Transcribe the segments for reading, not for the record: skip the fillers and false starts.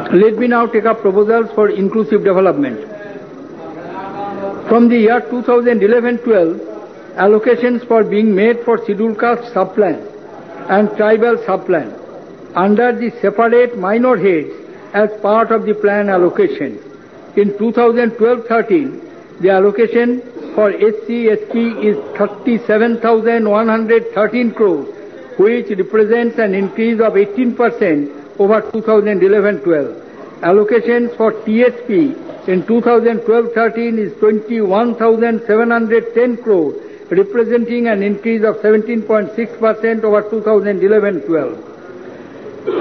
Let me now take up proposals for inclusive development. From the year 2011-12, allocations for being made for scheduled caste subplan and tribal subplan under the separate minor heads as part of the plan allocation. In 2012-13, the allocation for SC/ST is 37,113 crores, which represents an increase of 18% over 2011-12. Allocations for TSP in 2012-13 is 21,710 crores, representing an increase of 17.6% over 2011-12.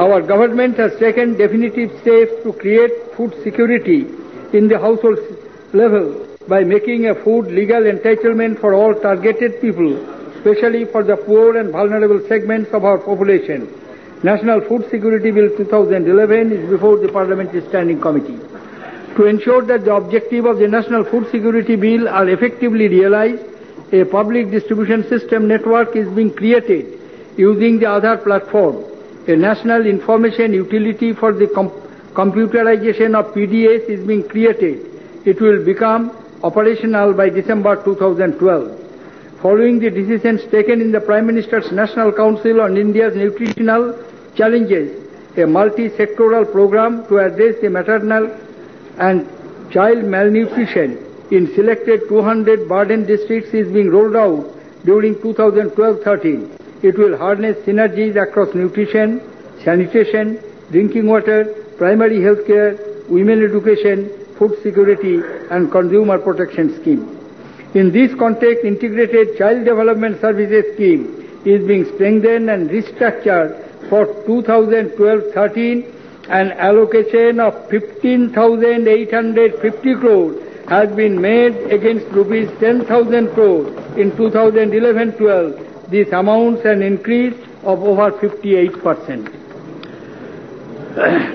Our government has taken definitive steps to create food security in the household level by making a food legal entitlement for all targeted people, especially for the poor and vulnerable segments of our population. National Food Security Bill 2011 is before the Parliamentary Standing Committee. To ensure that the objective of the National Food Security Bill are effectively realized, a public distribution system network is being created using the Aadhaar platform. A national information utility for the computerization of PDS is being created. It will become operational by December 2012. Following the decisions taken in the Prime Minister's National Council on India's nutritional challenges, a multi-sectoral program to address the maternal and child malnutrition in selected 200 burden districts is being rolled out during 2012-13. It will harness synergies across nutrition, sanitation, drinking water, primary health care, women education, food security and consumer protection scheme. In this context, Integrated Child Development Services Scheme is being strengthened and restructured for 2012-13. An allocation of 15,850 crores has been made against rupees 10,000 crores in 2011-12. This amounts an increase of over 58%.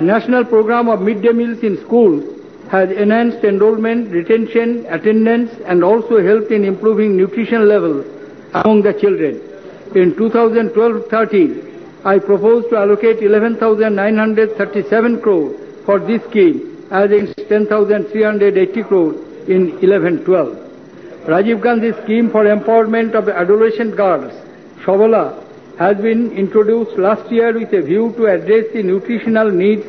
National Program of Midday Meals in Schools has enhanced enrollment, retention, attendance, and also helped in improving nutrition levels among the children. In 2012-13, I propose to allocate 11,937 crores for this scheme as against 10,380 crores in 11-12. Rajiv Gandhi scheme for empowerment of adolescent girls, Shabala, has been introduced last year with a view to address the nutritional needs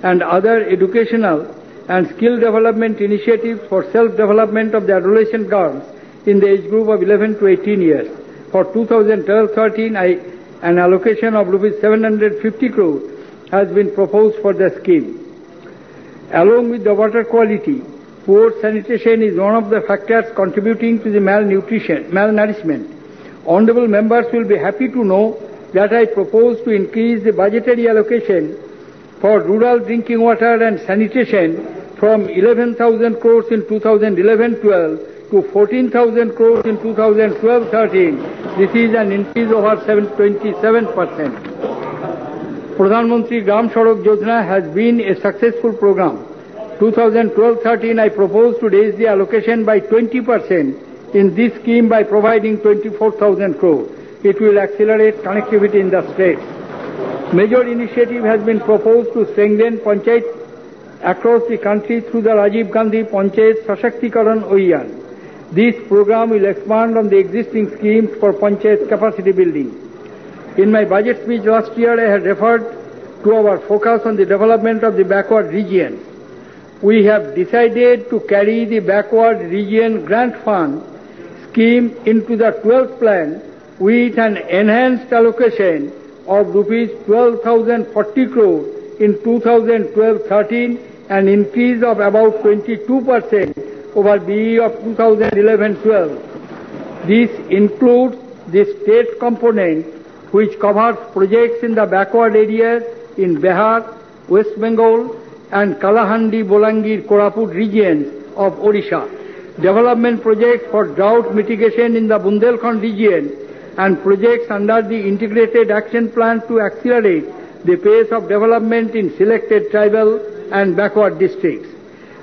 and other educational and skill development initiatives for self-development of the adolescent girls in the age group of 11 to 18 years. For 2012-13, an allocation of rupees 750 crores has been proposed for the scheme. Along with the water quality, poor sanitation is one of the factors contributing to the malnourishment. Honourable members will be happy to know that I propose to increase the budgetary allocation for rural drinking water and sanitation from 11,000 crores in 2011-12 to 14,000 crores in 2012-13. This is an increase of over 27%. Pradhan Mantri Gram Sadak Yojana has been a successful program. 2012-13, I propose to raise the allocation by 20% in this scheme by providing 24,000 crores. It will accelerate connectivity in the states. Major initiative has been proposed to strengthen panchayat across the country through the Rajiv Gandhi Panchayat Sashaktikaran Abhiyan. This program will expand on the existing schemes for panchayat capacity building. In my budget speech last year, I had referred to our focus on the development of the backward regions. We have decided to carry the backward region grant fund scheme into the 12th plan with an enhanced allocation of rupees 12,040 crores in 2012-13, an increase of about 22% over BE of 2011-12. This includes the state component which covers projects in the backward areas in Bihar, West Bengal and Kalahandi, Bolangir, Koraput regions of Odisha. Development projects for drought mitigation in the Bundelkhand region and projects under the Integrated Action Plan to accelerate the pace of development in selected tribal and backward districts.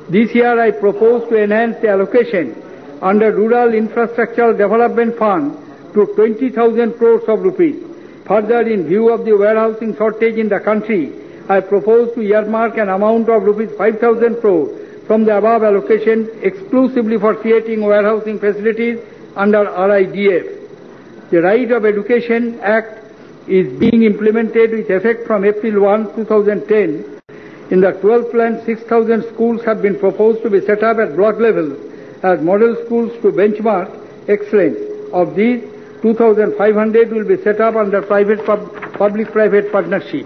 This year I propose to enhance the allocation under Rural Infrastructural Development Fund to 20,000 crores of rupees. Further, in view of the warehousing shortage in the country, I propose to earmark an amount of rupees 5,000 crore from the above allocation exclusively for creating warehousing facilities under RIDF. The Right of Education Act is being implemented with effect from April 1, 2010. In the 12th plan, 6,000 schools have been proposed to be set up at block level as model schools to benchmark excellence. Of these, 2,500 will be set up under public-private partnership.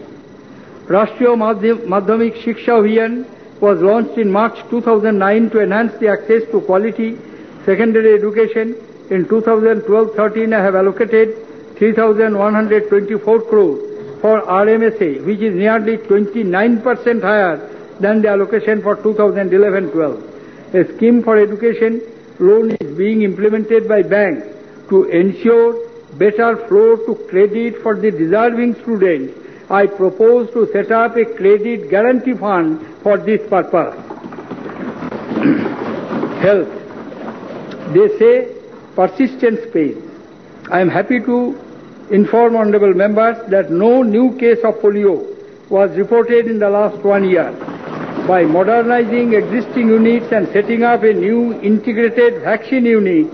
Rashtriya Madhyamik Shiksha Abhiyan was launched in March 2009 to enhance the access to quality secondary education. In 2012-13, I have allocated 3,124 crore for RMSA, which is nearly 29% higher than the allocation for 2011-12. A scheme for education loan is being implemented by banks to ensure better flow to credit for the deserving students. I propose to set up a credit guarantee fund for this purpose. Health. They say persistence pays. I am happy to inform honorable members that no new case of polio was reported in the last 1 year. By modernizing existing units and setting up a new integrated vaccine unit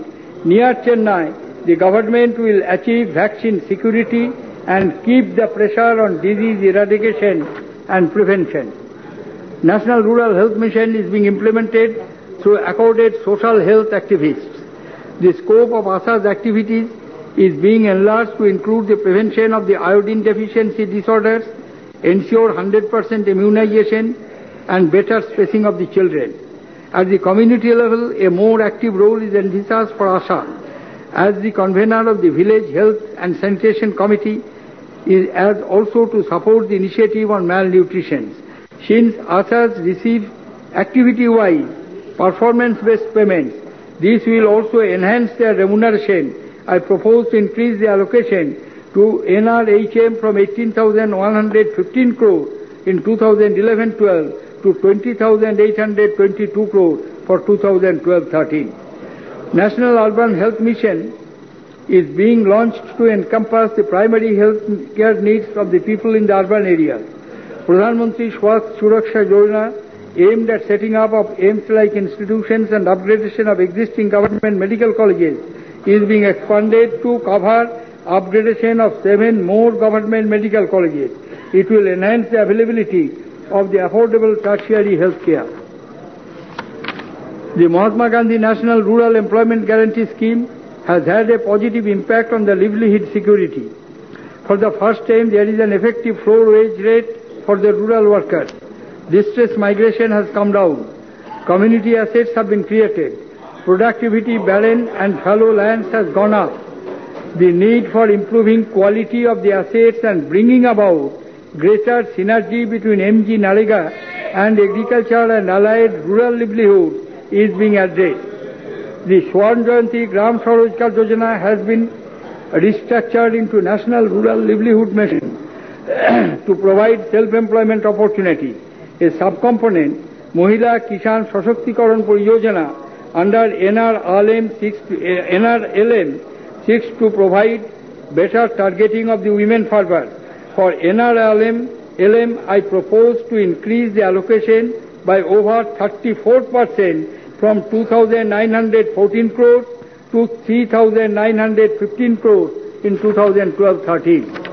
near Chennai, the government will achieve vaccine security and keep the pressure on disease eradication and prevention. National Rural Health Mission is being implemented through accorded social health activists. The scope of ASHA's activities is being enlarged to include the prevention of the iodine deficiency disorders, ensure 100% immunization, and better spacing of the children. At the community level, a more active role is envisaged for ASHA. As the convener of the Village Health and Sanitation Committee, is as also to support the initiative on malnutrition. Since ASHAs receive activity-wise performance-based payments, this will also enhance their remuneration. I propose to increase the allocation to NRHM from 18,115 crore in 2011-12 to 20,822 crore for 2012-13. National Urban Health Mission is being launched to encompass the primary health care needs of the people in the urban areas. Pradhan Mantri Swasthya Suraksha Yojana, aimed at setting up of AIIMS-like institutions and upgradation of existing government medical colleges, is being expanded to cover upgradation of 7 more government medical colleges. It will enhance the availability of the affordable tertiary health care. The Mahatma Gandhi National Rural Employment Guarantee Scheme has had a positive impact on the livelihood security. For the first time, there is an effective floor wage rate for the rural workers. Distress migration has come down. Community assets have been created. Productivity, barren and fallow lands has gone up. The need for improving quality of the assets and bringing about greater synergy between MG Narega and agriculture and allied rural livelihood is being addressed. The Swarn Jayanti Gram Swarojkar Yojana has been restructured into National Rural Livelihood Mission to provide self-employment opportunity. A subcomponent, Mohila Kisan Sashактikaran Pariyojana, under NRLM seeks to provide better targeting of the women farmers. For NRLM, I propose to increase the allocation by over 34% from 2,914 crores to 3,915 crores in 2012-13.